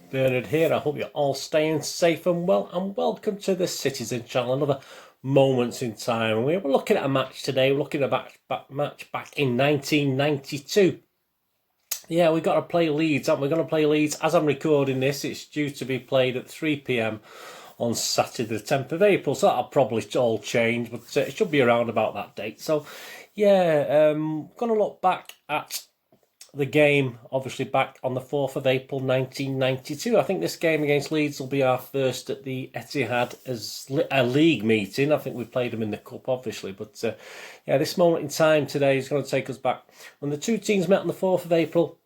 Bernard here. I hope you're all staying safe and well, and welcome to the Citizen Channel. Another moments in time. We're looking at a match today. We're looking at a match back in 1992. Yeah, we've got to play Leeds, haven't we? We're going to play Leeds. As I'm recording this, it's due to be played at 3 p.m. on Saturday the 10th of April. So that'll probably all change, but it should be around about that date. So, yeah, going to look back at the game, obviously back on the 4th of April 1992. I think this game against Leeds will be our first at the Etihad as a league meeting. I think we played them in the Cup, obviously. But yeah, this moment in time today is going to take us back when the two teams met on the 4th of April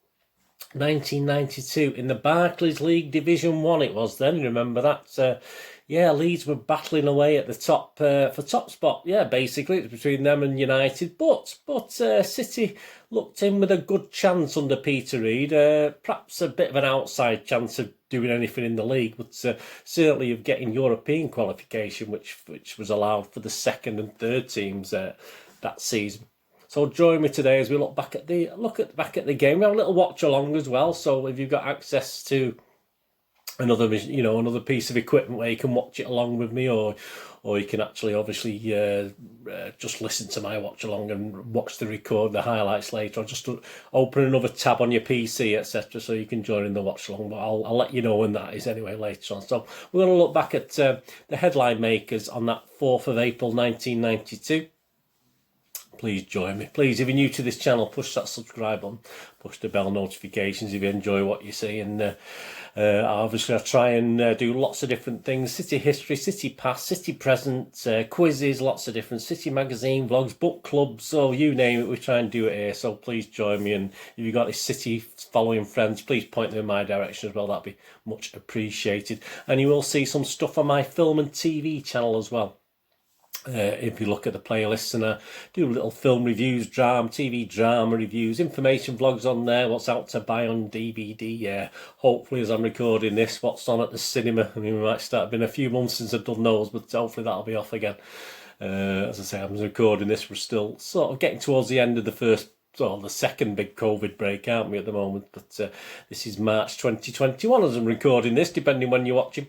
1992 in the Barclays League Division 1 it was then. You remember that? Yeah, Leeds were battling away at the top for top spot. Yeah, basically it's between them and United. But City looked in with a good chance under Peter Reid. Perhaps a bit of an outside chance of doing anything in the league, but certainly of getting European qualification, which was allowed for the second and third teams that season. So join me today as we look back at the game. We have a little watch along as well. So if you've got access to another piece of equipment where you can watch it along with me, or you can actually obviously just listen to my watch along and watch the highlights later, or just open another tab on your PC, etc., so you can join in the watch along. But I'll let you know when that is anyway later on. So we're going to look back at the headline makers on that 4th of April 1992. Please join me. Please, if you're new to this channel, push that subscribe button, push the bell notifications if you enjoy what you see. And obviously I try and do lots of different things: City history, City past, City present, quizzes, lots of different City magazine, vlogs, book clubs, so you name it, we try and do it here. So please join me, and if you've got any City following friends, please point them in my direction as well. That'd be much appreciated. And you will see some stuff on my film and TV channel as well. If you look at the playlists, and I do little film reviews, TV drama reviews, information vlogs on there, what's out to buy on DVD. Yeah, hopefully as I'm recording this, what's on at the cinema. I mean, we might start. It's been a few months since I've done those, but hopefully that'll be off again. As I say, I'm recording this, we're still sort of getting towards the end of the second big COVID break, aren't we, at the moment? But this is March 2021 as I'm recording this, depending when you're watching.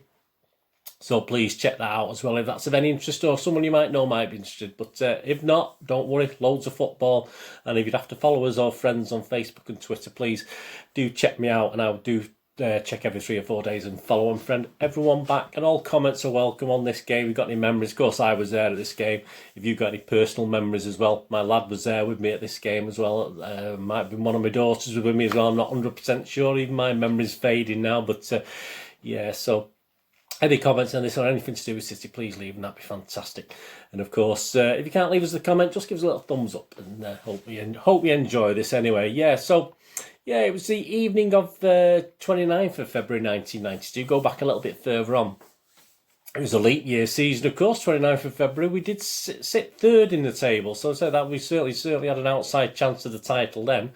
So please check that out as well if that's of any interest, or someone you might know might be interested. But if not, don't worry, loads of football. And if you'd have to follow us or friends on Facebook and Twitter, please do check me out. And I do check every 3 or 4 days and follow and friend everyone back. And all comments are welcome on this game. If you've got any memories, of course I was there at this game. If you've got any personal memories as well, my lad was there with me at this game as well. Might have been one of my daughters with me as well. I'm not 100% sure. Even my memory's fading now. But yeah, so any comments on this or anything to do with City, please leave, and that'd be fantastic. And of course, if you can't leave us a comment, just give us a little thumbs up, and hope you enjoy this anyway. Yeah, so yeah, it was the evening of the 29th of February 1992. Go back a little bit further on. It was a leap year season, of course, 29th of February. We did sit third in the table, so that we certainly had an outside chance of the title then.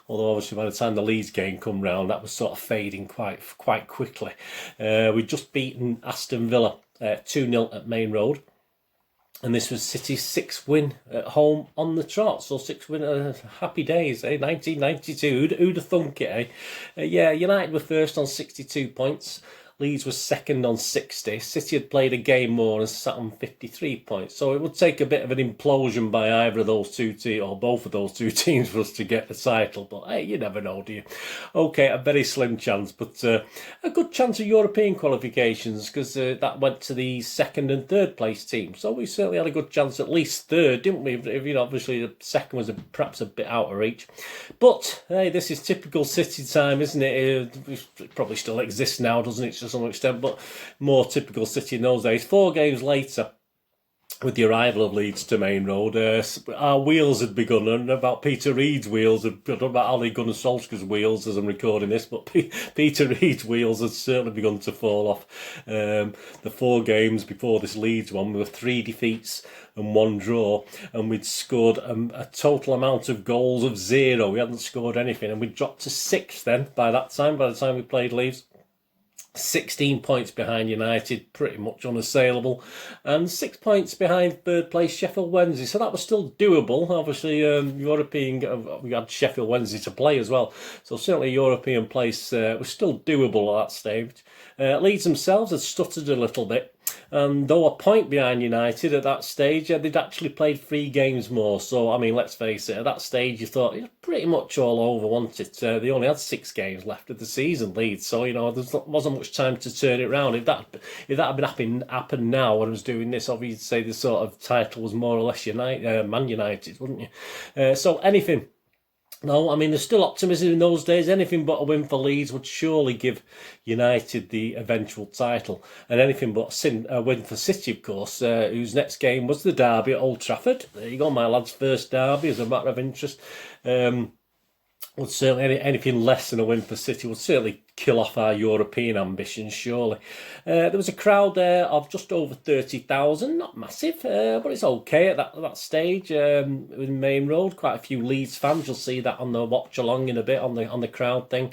Although obviously by the time the Leeds game come round, that was sort of fading quite quickly. We'd just beaten Aston Villa 2-0 at Maine Road. And this was City's 6th win at home on the trot. So 6 win, happy days, eh? 1992, who'd have thunk it, eh? Yeah, United were first on 62 points. Leeds was second on 60. City had played a game more and sat on 53 points. So it would take a bit of an implosion by either of those two teams, or both of those two teams, for us to get the title. But hey, you never know, do you? Okay, a very slim chance, but a good chance of European qualifications, because that went to the second and third place team. So we certainly had a good chance, at least third, didn't we? Obviously the second was perhaps a bit out of reach. But hey, this is typical City time, isn't it? It probably still exists now, doesn't it? To some extent, but more typical City in those days. 4 games later, with the arrival of Leeds to Maine Road, our wheels had begun, and about Peter Reid's wheels had begun, about Ole Gunnar Solskjaer's wheels as I'm recording this, but Peter Reid's wheels had certainly begun to fall off. The 4 games before this Leeds one were 3 defeats and 1 draw, and we'd scored a total amount of goals of 0. We hadn't scored anything, and we'd dropped to 6th then by the time we played Leeds. 16 points behind United, pretty much unassailable, and 6 points behind third place Sheffield Wednesday. So that was still doable. Obviously, European, we had Sheffield Wednesday to play as well. So certainly European place was still doable at that stage. Leeds themselves had stuttered a little bit. And though a point behind United at that stage, they'd actually played 3 games more. So, I mean, let's face it, at that stage you thought it was pretty much all over, wasn't it? They only had 6 games left of the season, Leeds. So, you know, there wasn't much time to turn it around. If that had happened now when I was doing this, obviously you'd say the sort of title was more or less Man United, wouldn't you? So anything. No, I mean, there's still optimism in those days. Anything but a win for Leeds would surely give United the eventual title. And anything but a win for City, of course, whose next game was the derby at Old Trafford. There you go, my lads' first derby as a matter of interest. Would certainly anything less than a win for City would certainly kill off our European ambitions, surely. There was a crowd there of just over 30,000, not massive, but it's okay at that stage. In Maine Road, quite a few Leeds fans. You'll see that on the watch along in a bit on the crowd thing.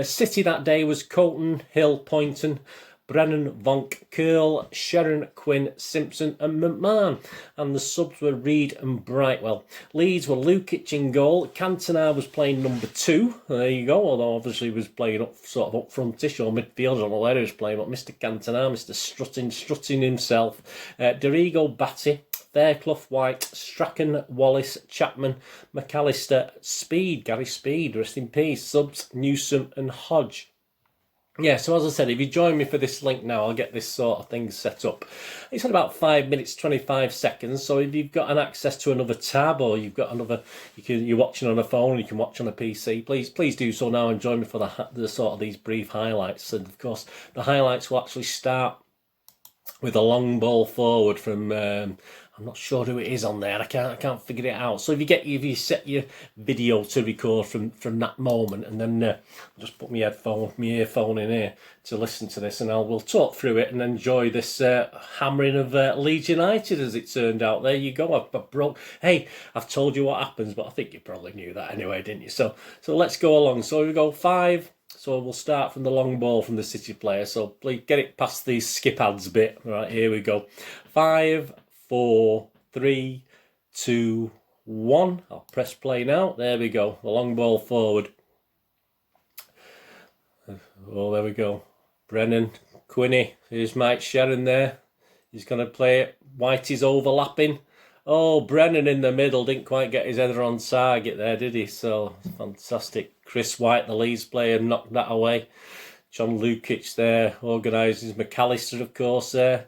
City that day was Colton, Hill, Poynton, Brennan, Vonk, Curl, Sharon, Quinn, Simpson and McMahon. And the subs were Reed and Brightwell. Leeds were Lukic in goal. Cantona was playing number 2. There you go, although obviously he was playing up frontish or midfield. I don't know where he was playing, but Mr. Cantona, Mr. Strutting himself. Dorigo, Batty, Fairclough, White, Strachan, Wallace, Chapman, McAllister, Speed, Gary Speed, rest in peace, subs, Newsom and Hodge. Yeah, so as I said, if you join me for this link now, I'll get this sort of thing set up. It's at about 5 minutes, 25 seconds. So if you've got an access to another tab or you've got another, you're watching on a phone, you can watch on a PC, please do so now and join me for the sort of these brief highlights. And of course, the highlights will actually start with a long ball forward from I'm not sure who it is on there. I can't figure it out. So if you set your video to record from that moment, and then I'll just put my earphone in here to listen to this, and we'll talk through it and enjoy this hammering of Leeds United as it turned out. There you go. Hey, I've told you what happens, but I think you probably knew that anyway, didn't you? So let's go along. So we go 5. So we'll start from the long ball from the City player. So please get it past the skip ads bit. Right, here we go. 5, 4, 3, 2, 1. I'll press play now. There we go. The long ball forward. Oh, there we go. Brennan, Quinney. Here's Mike Sharon there. He's going to play it. Whitey's overlapping. Oh, Brennan in the middle. Didn't quite get his header on target there, did he? So, fantastic. Chris White, the Leeds player, knocked that away. John Lukic there organises. McAllister, of course, there.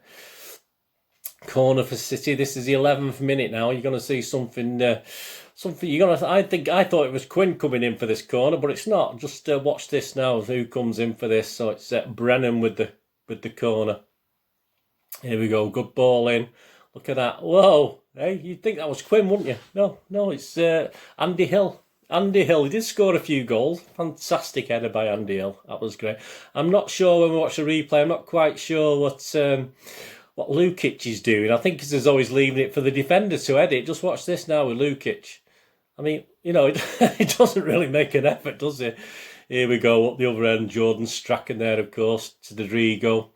Corner for City. This is the 11th minute now. You're going to see something. I thought it was Quinn coming in for this corner, but it's not. Just watch this now. Who comes in for this? So it's Brennan with the corner. Here we go. Good ball in. Look at that. Whoa. Hey, you'd think that was Quinn, wouldn't you? No, it's Andy Hill. Andy Hill, he did score a few goals. Fantastic header by Andy Hill. That was great. I'm not sure when we watch the replay. I'm not quite sure what Lukic is doing. I think he's always leaving it for the defender to head it. Just watch this now with Lukic. I mean, you know, it doesn't really make an effort, does it? Here we go, up the other end. Jordan Strachan there, of course, to Rodrigo.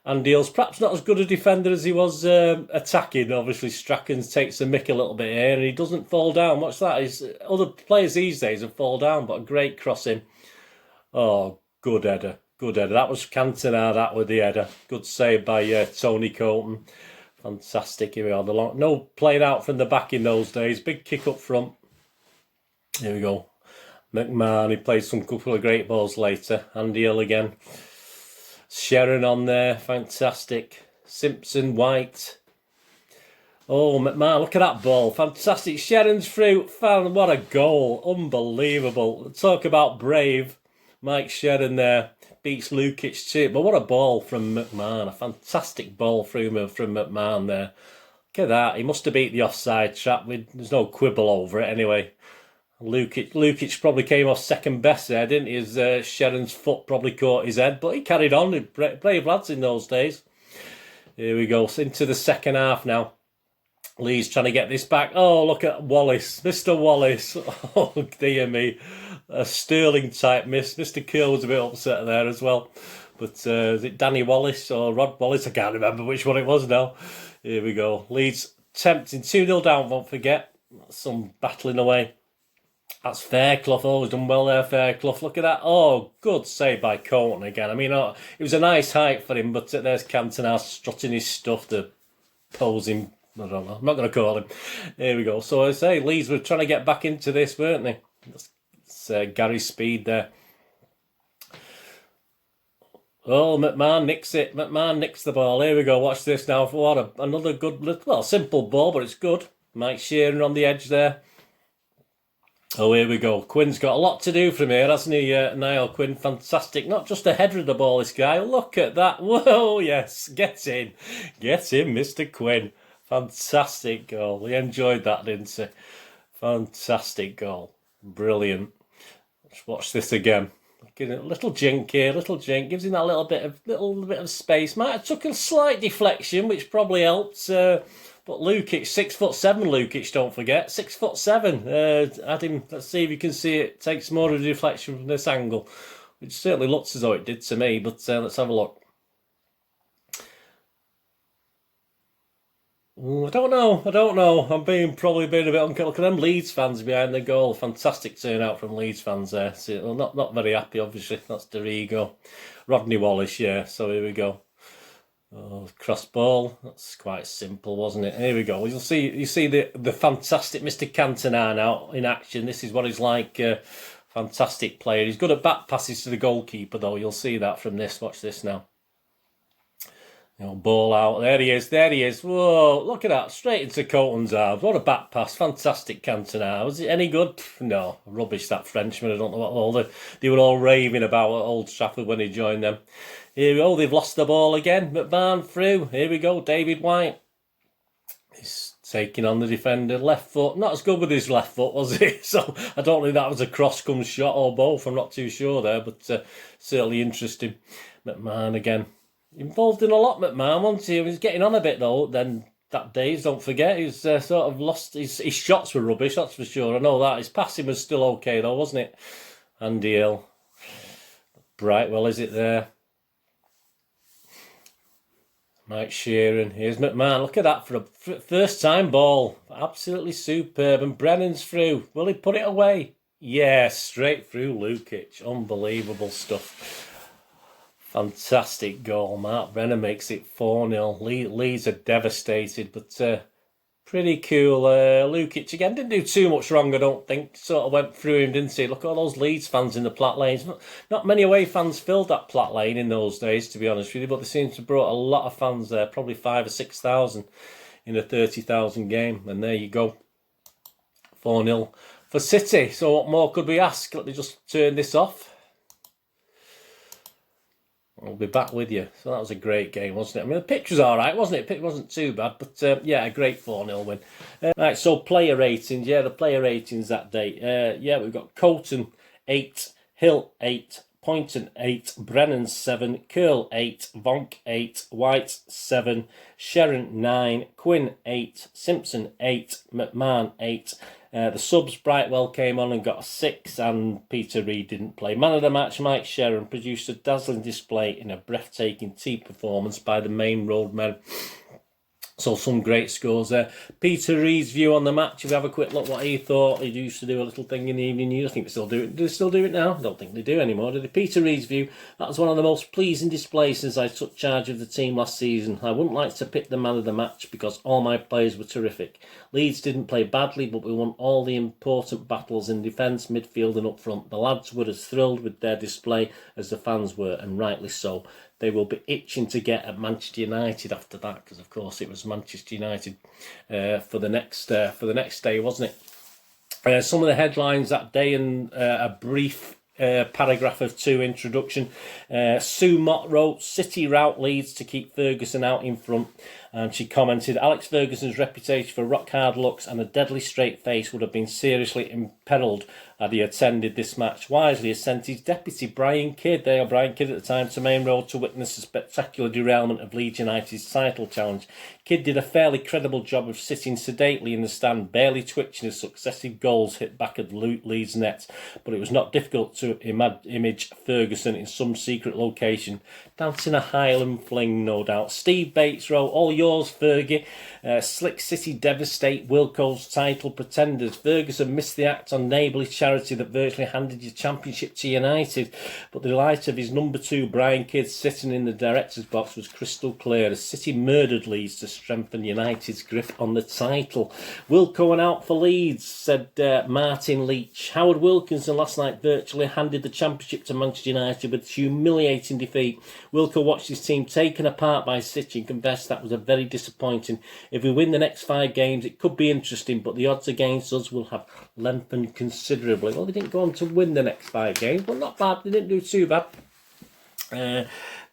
Andy Hill's perhaps not as good a defender as he was attacking. Obviously, Strachan takes the mick a little bit here and he doesn't fall down. Watch that. Other players these days have fall down, but a great crossing. Oh, good header. Good header. That was Cantona, that with the header. Good save by Tony Colton. Fantastic. Here we are. No playing out from the back in those days. Big kick up front. Here we go. McMahon, he played some couple of great balls later. Andy Hill again. Sharon on there, fantastic. Simpson, White. Oh, McMahon, look at that ball. Fantastic. Sharon's through. What a goal. Unbelievable. Talk about brave. Mike Sharon there. Beats Lukic too. But what a ball from McMahon. A fantastic ball from McMahon there. Look at that. He must have beat the offside trap. There's no quibble over it anyway. Lukic probably came off second best there, didn't he? His Sharon's foot probably caught his head, but he carried on. Brave lads in those days. Here we go. Into the second half now. Lee's trying to get this back. Oh, look at Wallace. Mr. Wallace. Oh, dear me. A Sterling type miss. Mr. Curl was a bit upset there as well. But is it Danny Wallace or Rod Wallace? I can't remember which one it was now. Here we go. Leeds tempting 2-0 down, won't forget. Some battling away. That's Fairclough. Oh, he's done well there, Fairclough. Look at that. Oh, good save by Colton again. I mean, it was a nice height for him, but there's Cantona strutting his stuff to posing. I don't know. I'm not going to call him. Here we go. So I say, Leeds were trying to get back into this, weren't they? It's Gary Speed there. Oh, McMahon nicks it. McMahon nicks the ball. Here we go. Watch this now. What another good, well, simple ball, but it's good. Mike Sheeran on the edge there. Oh, here we go. Quinn's got a lot to do from here, hasn't he, Niall Quinn? Fantastic. Not just a header of the ball, this guy. Look at that. Whoa, yes. Get in. Get in, Mr. Quinn. Fantastic goal. He enjoyed that, didn't he? Fantastic goal. Brilliant. Let's watch this again. A little jink here, little jink. Gives him that little bit of space. Might have took a slight deflection, which probably helped. But Lukic, 6'7", Lukic, don't forget. 6'7". Add him, let's see if you can see it. Takes more of a deflection from this angle. Which certainly looks as though it did to me, but let's have a look. I don't know. I'm probably being a bit uncareful. Look at them Leeds fans behind the goal. Fantastic turnout from Leeds fans there. See, well, not very happy, obviously. That's Dorigo. Rodney Wallace, yeah. So here we go. Oh, cross ball. That's quite simple, wasn't it? Here we go. You see the fantastic Mr. Cantona now in action. This is what he's like. Fantastic player. He's good at back passes to the goalkeeper, though. You'll see that from this. Watch this now. Ball out. There he is. There he is. Whoa, look at that. Straight into Colton's arms. What a back pass. Fantastic Cantona. Was it any good? No. Rubbish, that Frenchman. I don't know what they were all raving about at Old Trafford when he joined them. Here we go. They've lost the ball again. McMahon through. Here we go. David White. He's taking on the defender. Left foot. Not as good with his left foot, was he? So I don't think that was a cross-come shot or both. I'm not too sure there, but certainly interesting. McMahon again. Involved in a lot, McMahon, wasn't he? He was getting on a bit, though, then that day, don't forget. He's sort of lost... His shots were rubbish, that's for sure. I know that. His passing was still okay, though, wasn't it? Andy Hill. Brightwell, is it there? Mike Sheeran. Here's McMahon. Look at that for a first-time ball. Absolutely superb. And Brennan's through. Will he put it away? Yeah, straight through Lukic. Unbelievable stuff. Fantastic goal. Mark Brennan makes it 4-0. Leeds are devastated, but pretty cool. Lukic again didn't do too much wrong, I don't think. Sort of went through him, didn't he? Look at all those Leeds fans in the Platt Lanes. Not many away fans filled that Platt Lane in those days, to be honest with you, but they seem to have brought a lot of fans there, probably 5,000 or 6,000 in a 30,000 game. And there you go. 4-0 for City. So what more could we ask? Let me just turn this off. I'll be back with you. So that was a great game, wasn't it? I mean, the pitch was all right, wasn't it? It wasn't too bad, but yeah, a great 4-0 win. Right, so player ratings. Yeah, the player ratings that day. Yeah, we've got Colton 8, Hill 8, Poynton 8, Brennan 7, Curl 8, Vonk 8, White 7, Sheeran 9, Quinn 8, Simpson 8, McMahon 8. The subs, Brightwell came on and got a 6, and Peter Reid didn't play. Man of the match, Mike Sheeran, produced a dazzling display in a breathtaking team performance by the Maine Roadmen. So some great scores there. Peter Reid's view on the match, if we have a quick look what he thought. He used to do a little thing in the evening news. I think they still do it. Do they still do it now? I don't think they do anymore, do they? Peter Reid's view, that was one of the most pleasing displays since I took charge of the team last season. I wouldn't like to pick the man of the match because all my players were terrific. Leeds didn't play badly, but we won all the important battles in defence, midfield and up front. The lads were as thrilled with their display as the fans were, and rightly so. They will be itching to get at Manchester United after that, because of course it was Manchester United for the next day, wasn't it? Some of the headlines that day and a brief paragraph of 2 introduction. Sue Mott wrote, City rout Leeds to keep Ferguson out in front. And she commented, Alex Ferguson's reputation for rock-hard looks and a deadly straight face would have been seriously imperilled had he attended this match. Wisely has sent his deputy, Brian Kidd at the time, to Maine Road to witness a spectacular derailment of Leeds United's title challenge. Kidd did a fairly credible job of sitting sedately in the stand, barely twitching as successive goals hit back at Leeds' nets, but it was not difficult to image Ferguson in some secret location, dancing a Highland fling, no doubt. Steve Bates wrote, all yours, Fergie. Slick City devastate Wilco's title pretenders. Ferguson missed the act on neighbourly charity that virtually handed your championship to United, but the delight of his number 2, Brian Kidd, sitting in the director's box was crystal clear as City murdered Leeds to strengthen United's grip on the title. Wilco and out for Leeds, said Martin Leach. Howard Wilkinson last night virtually handed the championship to Manchester United with humiliating defeat. Wilco watched his team taken apart by City and confessed that was a very disappointing. If we win the next 5 games, it could be interesting, but the odds against us will have lengthened considerably. Well, they didn't go on to win the next 5 games, but not bad. They didn't do too bad.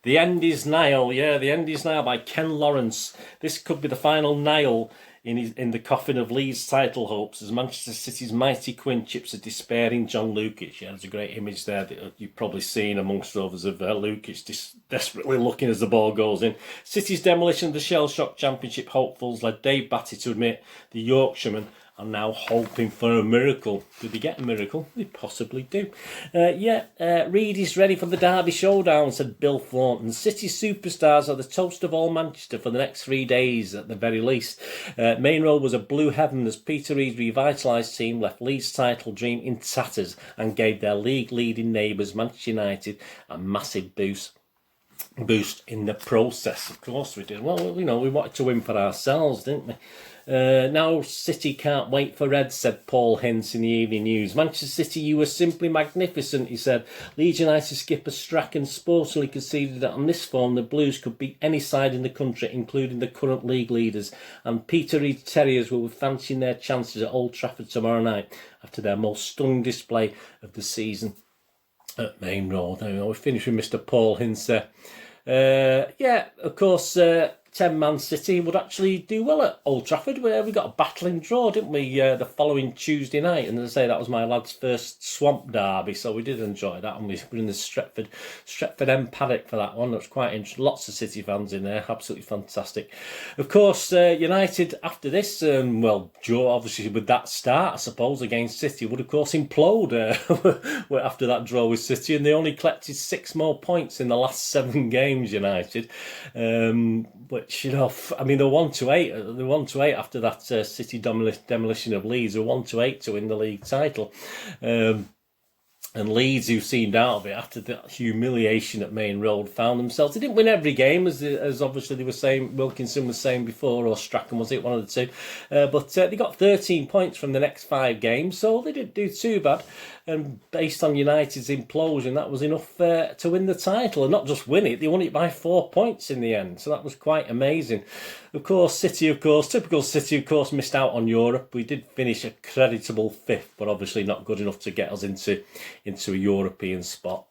The End is Nile. Yeah, The End is Nile by Ken Lawrence. This could be the final nail in the coffin of Leeds' title hopes as Manchester City's mighty Quinn chips a despairing John Lukic. Yeah, there's a great image there that you've probably seen amongst others of Lukic desperately looking as the ball goes in. City's demolition of the shell-shocked championship hopefuls led Dave Batty to admit the Yorkshiremen are now hoping for a miracle. Did they get a miracle? They possibly do. Reid is ready for the Derby showdown, said Bill Thornton. City superstars are the toast of all Manchester for the next 3 days at the very least. Maine Road was a blue heaven as Peter Reid's revitalised team left Leeds' title dream in tatters and gave their league-leading neighbours Manchester United a massive boost in the process. Of course we did. Well, we wanted to win for ourselves, didn't we? Now City can't wait for Red, said Paul Hintz in the Evening News. Manchester City, you were simply magnificent, he said. Leeds United skipper Strachan sportingly conceded that on this form the Blues could beat any side in the country, including the current league leaders. And Peter Reid's Terriers will be fancying their chances at Old Trafford tomorrow night after their most stunning display of the season at Maine Road. We finish with Mr. Paul Hintz there. Of course, 10-man City would actually do well at Old Trafford, where we got a battling draw, didn't we, the following Tuesday night. And as I say, that was my lad's first swamp derby, so we did enjoy that. And we were in the Stretford End paddock for that one. That was quite interesting. Lots of City fans in there, absolutely fantastic. Of course, United after this, Joe, obviously with that start, I suppose, against City, would of course implode after that draw with City, and they only collected 6 more points in the last 7 games, United. Which, they're 1-8. They're 1-8 after that City demolition of Leeds. They're 1-8 to win the league title. And Leeds, who seemed out of it after the humiliation at Maine Road, found themselves. They didn't win every game, as obviously they were saying, Wilkinson was saying before, or Strachan was it, one of the two. But they got 13 points from the next 5 games, so they didn't do too bad. And based on United's implosion, that was enough to win the title. And not just win it, they won it by 4 points in the end. So that was quite amazing. Of course, typical City, missed out on Europe. We did finish a creditable 5th, but obviously not good enough to get us into a European spot.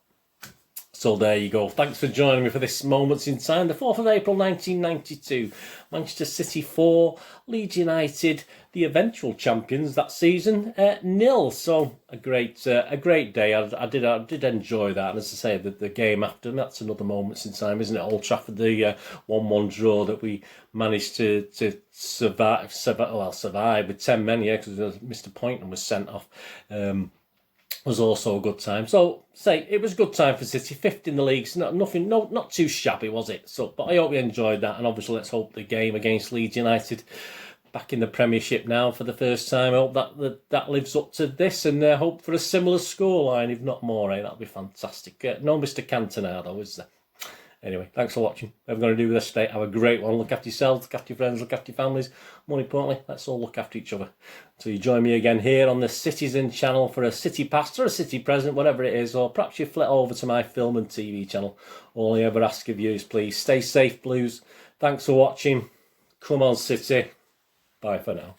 So there you go. Thanks for joining me for this Moments in Time. The 4th of April 1992. Manchester City 4, Leeds United, the eventual champions that season, 0. So a great day. I did enjoy that. And as I say, the game after, that's another Moments in Time, isn't it? Old Trafford, the 1-1 draw that we managed to survive with 10 men, because Mr. Poynton was sent off. Was also a good time. So it was a good time for City. 5th in the league. Not too shabby, was it? But I hope you enjoyed that, and obviously let's hope the game against Leeds United back in the Premiership now for the first time. I hope that lives up to this, and hope for a similar scoreline, if not more. That'd be fantastic. No Mr. Cantona though, is there? Anyway, thanks for watching. Whatever you're going to do with this today, have a great one. Look after yourselves, look after your friends, look after your families. More importantly, let's all look after each other. So you join me again here on the Citizen channel for a City past or a City present, whatever it is, or perhaps you flit over to my film and TV channel. All I ever ask of you is please stay safe, Blues. Thanks for watching. Come on, City. Bye for now.